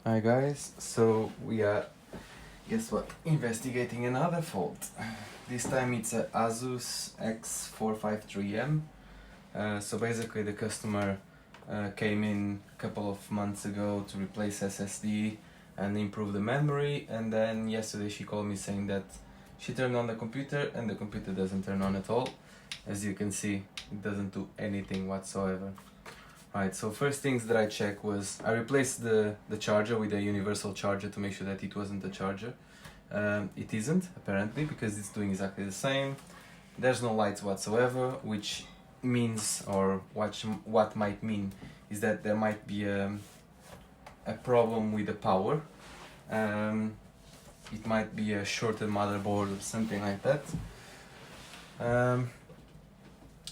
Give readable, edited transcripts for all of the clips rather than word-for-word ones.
Hi guys, so we are, guess what, investigating another fault. This time it's a ASUS X453M. So basically the customer came in a couple of months ago to replace SSD and improve the memory, and then yesterday she called me saying that she turned on the computer and the computer doesn't turn on at all. As you can see, it doesn't do anything whatsoever. Right, so first things that I checked was I replaced the charger with a universal charger to make sure that it wasn't a charger. It isn't, apparently, because it's doing exactly the same. There's no lights whatsoever, which means, or what might mean, is that there might be a problem with the power. It might be a shorted motherboard or something like that.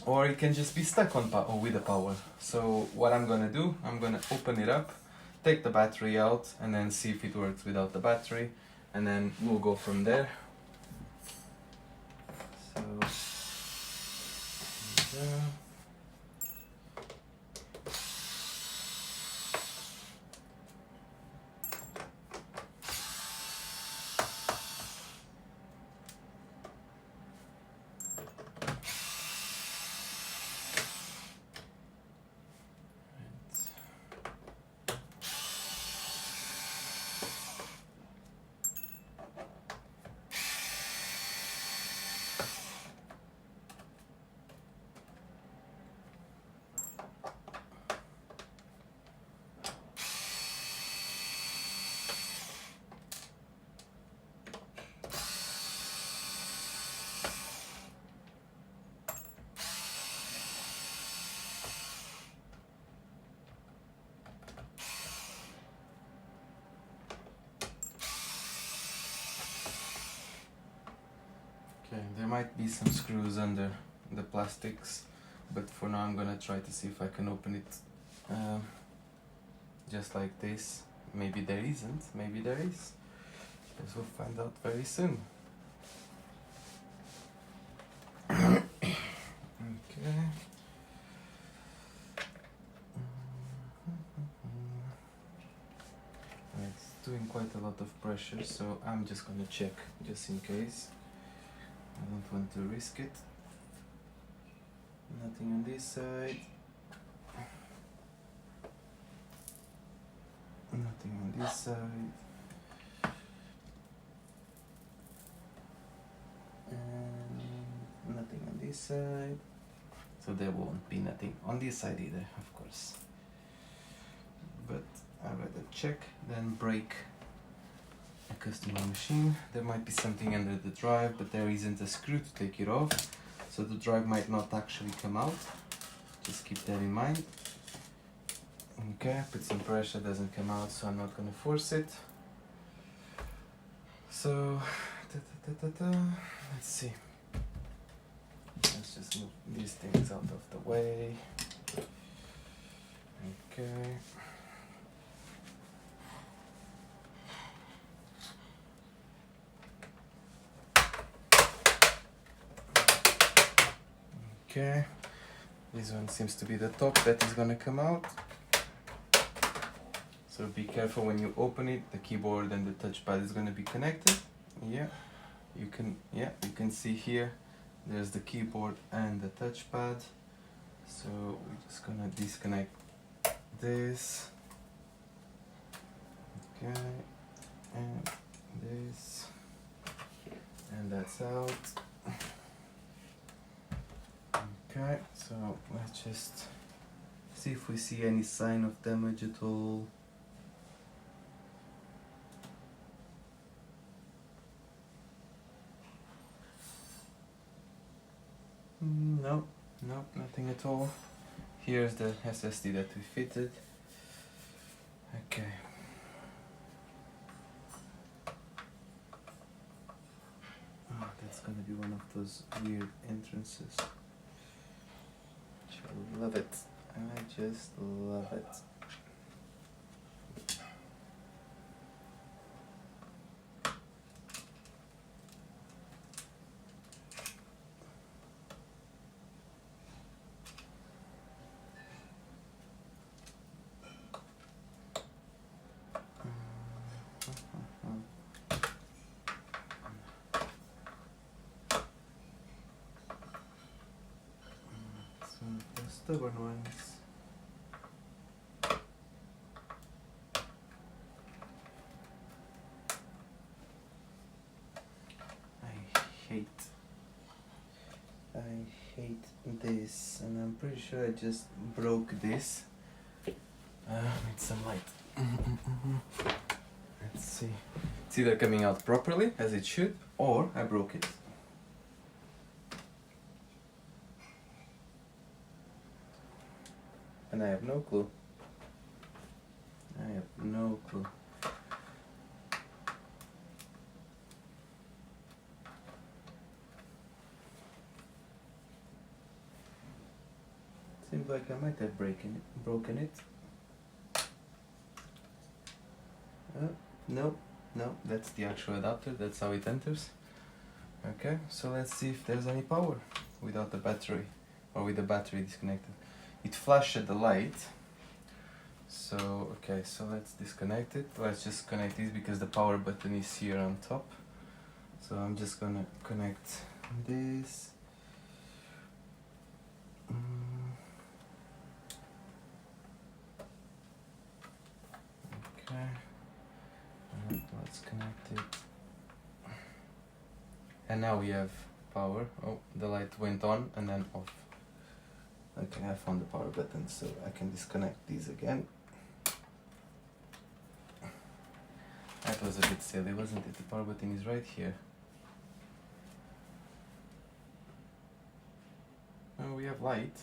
Or it can just be stuck on with the power. So what I'm gonna do, I'm gonna open it up, take the battery out, and then see if it works without the battery, and then we'll go from there. So there. Okay, there might be some screws under the plastics, but for now I'm gonna try to see if I can open it just like this. Maybe there isn't, maybe there is. Guess we'll find out very soon. Okay. It's doing quite a lot of pressure, so I'm just gonna check just in case. I don't want to risk it. Nothing on this side. Nothing on this side. And nothing on this side. So there won't be nothing on this side either, of course. But I'd rather check than break a customer machine. There might be something under the drive, but there isn't a screw to take it off. So the drive might not actually come out. Just keep that in mind. Okay, put some pressure, doesn't come out, so I'm not gonna force it. So, let's see. Let's just move these things out of the way. Okay. Okay. This one seems to be the top that is gonna come out. So be careful when you open it. The keyboard and the touchpad is gonna be connected. Yeah, you can see here. There's the keyboard and the touchpad. So we're just gonna disconnect this. Okay, and this, and that's out. Okay, so let's just see if we see any sign of damage at all. No, nothing at all. Here's the SSD that we fitted. Okay. Oh, that's gonna be one of those weird entrances. I love it. I just love it. stubborn ones. I hate this, and I'm pretty sure I just broke this. Need some light. Let's see. It's either coming out properly, as it should, or I broke it. And I have no clue. I have no clue. Seems like I might have broken it. No, that's the actual adapter, that's how it enters. Okay, so let's see if there's any power without the battery, or with the battery disconnected. It flashed the light. So, okay, so let's disconnect it. Let's just connect this because the power button is here on top. So I'm just gonna connect this. Okay, and let's connect it. And now we have power. Oh, the light went on and then off. Okay, I found the power button, so I can disconnect these again. That was a bit silly, wasn't it? The power button is right here. Oh, we have light.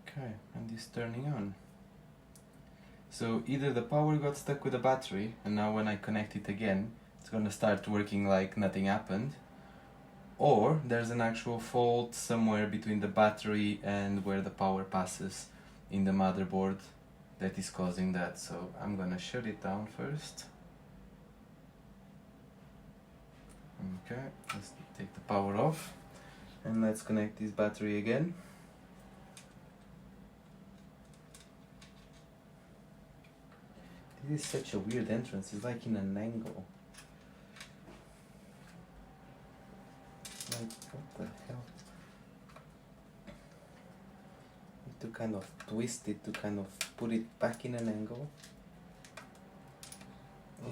Okay, and it's turning on. So either the power got stuck with the battery, and now when I connect it again, it's gonna start working like nothing happened, or there's an actual fault somewhere between the battery and where the power passes in the motherboard that is causing that. So I'm gonna shut it down first. Okay, let's take the power off, and let's connect this battery again. This is such a weird entrance, it's like in an angle. Like, what the hell? Need to kind of twist it to kind of put it back in an angle.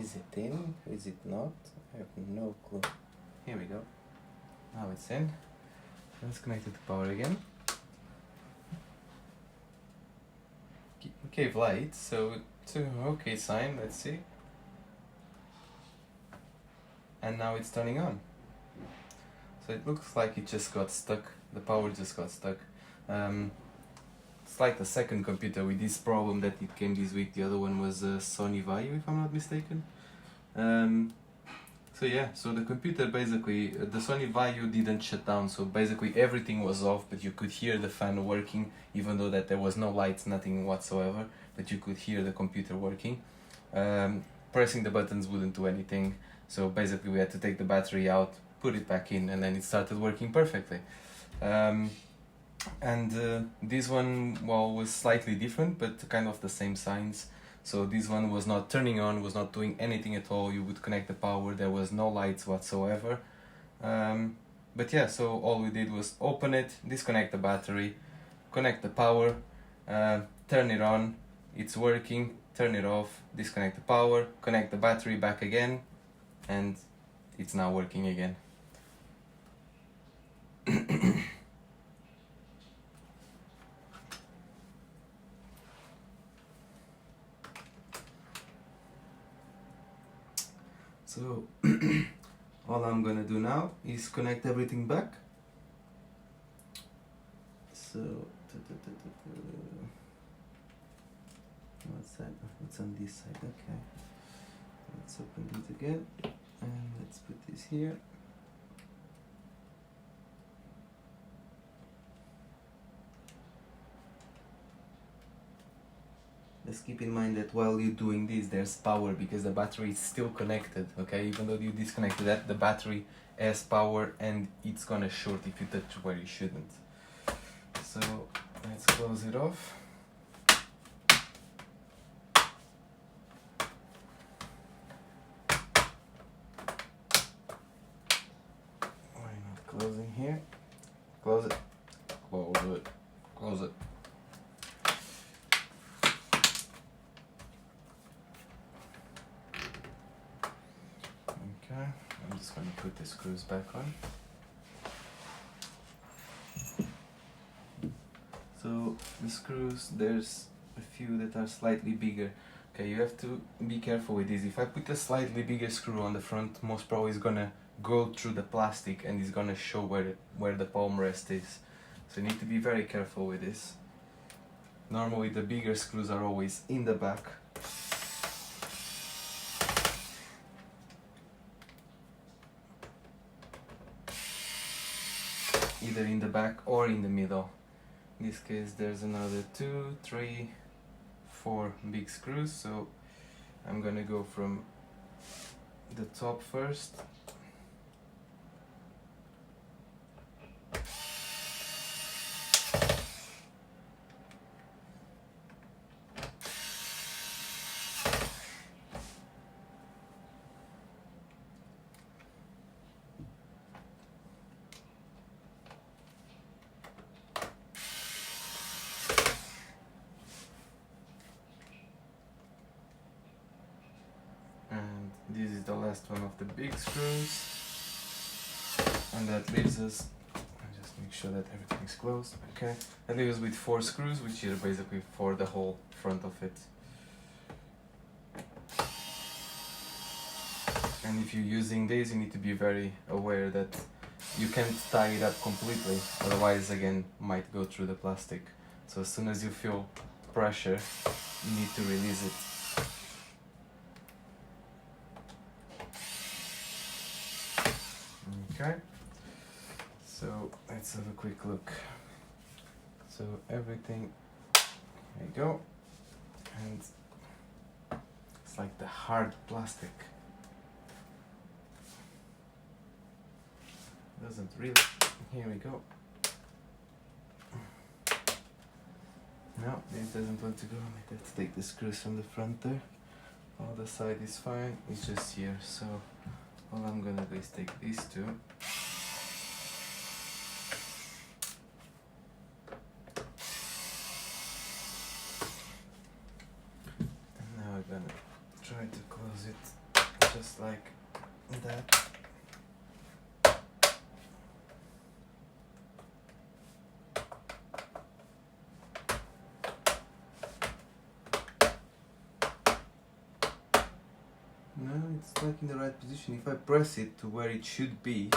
Is it in? Is it not? I have no clue. Here we go. Now it's in. Let's connect it to power again. Gave light, so it's an okay sign, let's see. And now it's turning on. So it looks like it just got stuck, the power just got stuck. It's like the second computer with this problem that it came this week. The other one was a Sony Vaio, if I'm not mistaken. So yeah, so the computer basically, the Sony Vaio didn't shut down, so basically everything was off, but you could hear the fan working, even though that there was no lights, nothing whatsoever, but you could hear the computer working. Pressing the buttons wouldn't do anything, so basically we had to take the battery out, put it back in, and then it started working perfectly. This one, well, was slightly different, but kind of the same signs. So this one was not turning on, was not doing anything at all. You would connect the power, there was no lights whatsoever. But yeah, so all we did was open it, disconnect the battery, connect the power, turn it on, it's working, turn it off, disconnect the power, connect the battery back again, and it's now working again. So all I'm gonna do now is connect everything back. So what's that? What's on this side? Okay. Let's open this again and let's put this here. Just keep in mind that while you're doing this, there's power because the battery is still connected, okay? Even though you disconnected that, the battery has power and it's gonna short if you touch where you shouldn't. So let's close it off. close it, close it, close it. Okay, I'm just going to put the screws back on. So the screws, there's a few that are slightly bigger. Okay, you have to be careful with this. If I put a slightly bigger screw on the front, most probably it's gonna go through the plastic and it's gonna show where the palm rest is. So you need to be very careful with this. Normally the bigger screws are always in the back. Either in the back or in the middle. In this case there's another 2, 3, 4 big screws, so I'm gonna go from the top first. And this is the last one of the big screws, and that leaves us, I'll just make sure that everything is closed, okay, that leaves us with 4 screws, which are basically for the whole front of it. And if you're using this, you need to be very aware that you can't tie it up completely, otherwise again might go through the plastic. So as soon as you feel pressure, you need to release it. Okay, so let's have a quick look. So everything, there you go, and it's like the hard plastic. Doesn't really, here we go. No, it doesn't want to go. Let's take the screws from the front there. All the side is fine, it's just here, so all I'm gonna do is take these two. And now I'm gonna try to close it just like that. No, it's like in the right position. If I press it to where it should be,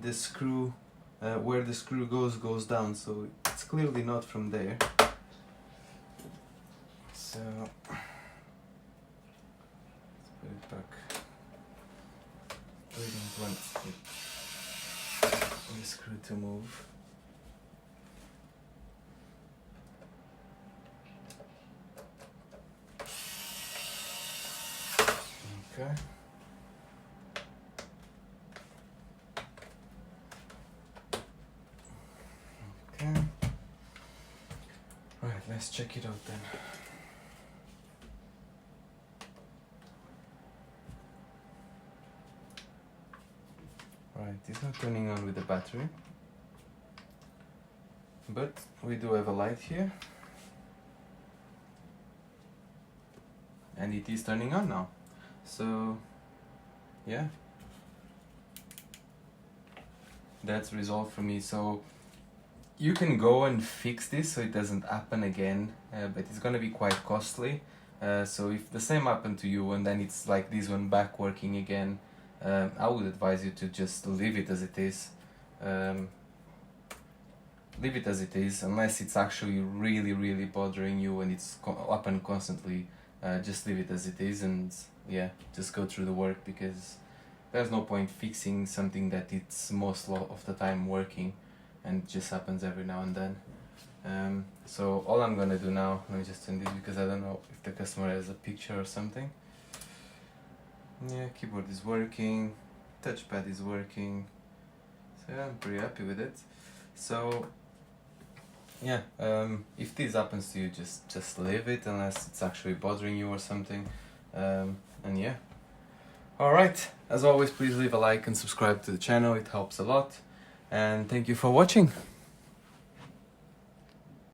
the screw, where the screw goes down, so it's clearly not from there. So let's put it back. We don't want the screw to move. Okay. Okay. Right, let's check it out then. Right, it's not turning on with the battery, but we do have a light here, and it is turning on now. So yeah, that's resolved for me. So you can go and fix this so it doesn't happen again, but it's gonna be quite costly. So if the same happened to you and then it's like this one back working again, I would advise you to just leave it as it is. Leave it as it is, unless it's actually really bothering you and it's happening constantly. Just leave it as it is, and yeah, just go through the work, because there's no point fixing something that it's most of the time working and it just happens every now and then. So all I'm gonna do now, let me just turn this because I don't know if the customer has a picture or something. Yeah, keyboard is working, touchpad is working, so yeah, I'm pretty happy with it. So yeah, if this happens to you, just leave it unless it's actually bothering you or something. And yeah, alright, as always, please leave a like and subscribe to the channel, it helps a lot, and thank you for watching.